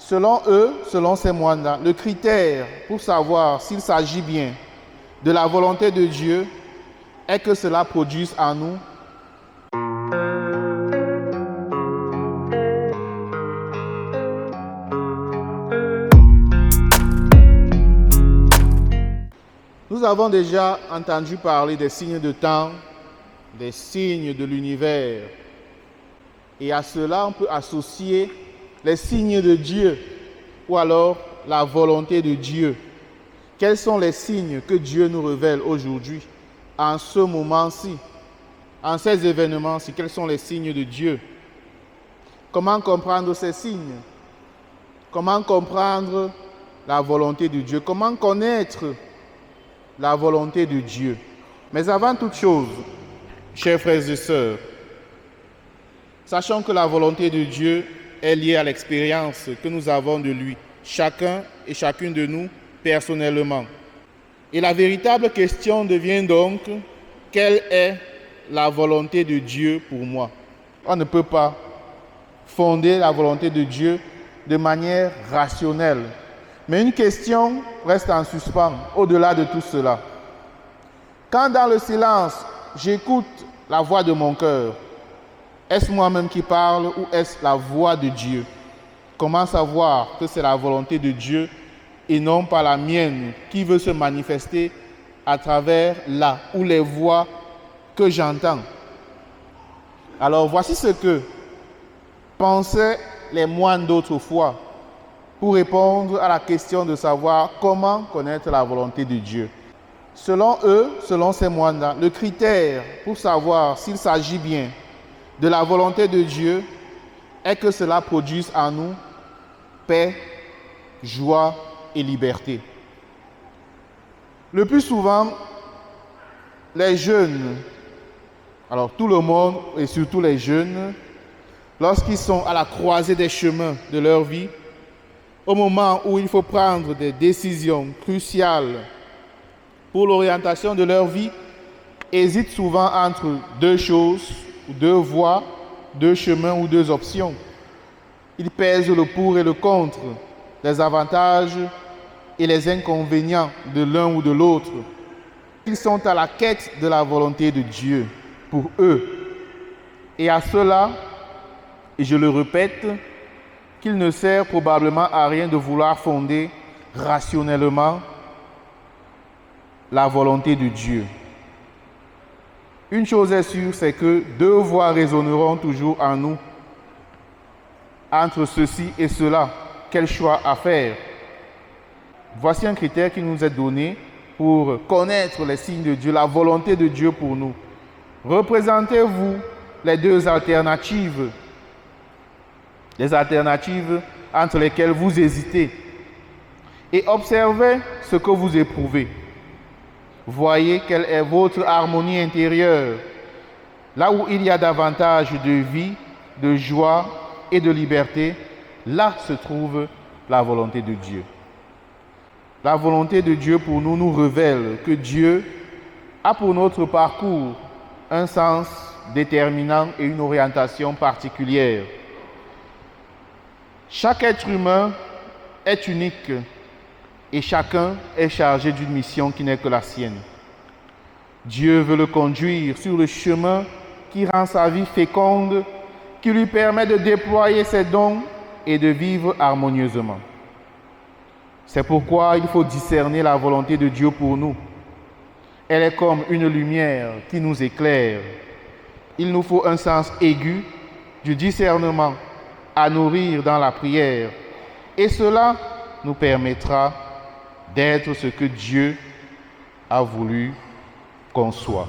Selon eux, selon ces moines-là, le critère pour savoir s'il s'agit bien de la volonté de Dieu est que cela produise en nous Nous avons déjà entendu parler des signes de temps, des signes de l'univers. Et à cela, on peut associer les signes de Dieu ou alors la volonté de Dieu. Quels sont les signes que Dieu nous révèle aujourd'hui, en ce moment-ci, en ces événements-ci? Quels sont les signes de Dieu? Comment comprendre ces signes? Comment comprendre la volonté de Dieu? Comment connaître la volonté de Dieu? Mais avant toute chose, chers frères et sœurs, sachant que la volonté de Dieu est liée à l'expérience que nous avons de lui, chacun et chacune de nous personnellement. Et la véritable question devient donc, quelle est la volonté de Dieu pour moi? On ne peut pas fonder la volonté de Dieu de manière rationnelle. Mais une question reste en suspens au-delà de tout cela. Quand dans le silence, j'écoute la voix de mon cœur, est-ce moi-même qui parle ou est-ce la voix de Dieu? Comment savoir que c'est la volonté de Dieu et non pas la mienne qui veut se manifester à travers la ou les voix que j'entends? Alors voici ce que pensaient les moines d'autrefois pour répondre à la question de savoir comment connaître la volonté de Dieu. Selon eux, selon ces moines-là, le critère pour savoir s'il s'agit bien de la volonté de Dieu est que cela produise en nous paix, joie et liberté. Le plus souvent, les jeunes, alors tout le monde et surtout les jeunes, lorsqu'ils sont à la croisée des chemins de leur vie, au moment où il faut prendre des décisions cruciales pour l'orientation de leur vie, hésitent souvent entre deux choses, deux voies, deux chemins ou deux options. Ils pèsent le pour et le contre, les avantages et les inconvénients de l'un ou de l'autre. Ils sont à la quête de la volonté de Dieu pour eux. Et à cela, et je le répète, qu'il ne sert probablement à rien de vouloir fonder rationnellement la volonté de Dieu. Une chose est sûre, c'est que deux voix résonneront toujours en nous. Entre ceci et cela, quel choix à faire? Voici un critère qui nous est donné pour connaître les signes de Dieu, la volonté de Dieu pour nous. Représentez-vous les deux alternatives, les alternatives entre lesquelles vous hésitez, et observez ce que vous éprouvez. Voyez quelle est votre harmonie intérieure. Là où il y a davantage de vie, de joie et de liberté, là se trouve la volonté de Dieu. La volonté de Dieu pour nous nous révèle que Dieu a pour notre parcours un sens déterminant et une orientation particulière. Chaque être humain est unique et chacun est chargé d'une mission qui n'est que la sienne. Dieu veut le conduire sur le chemin qui rend sa vie féconde, qui lui permet de déployer ses dons et de vivre harmonieusement. C'est pourquoi il faut discerner la volonté de Dieu pour nous. Elle est comme une lumière qui nous éclaire. Il nous faut un sens aigu du discernement à nourrir dans la prière. Et cela nous permettra d'être ce que Dieu a voulu qu'on soit.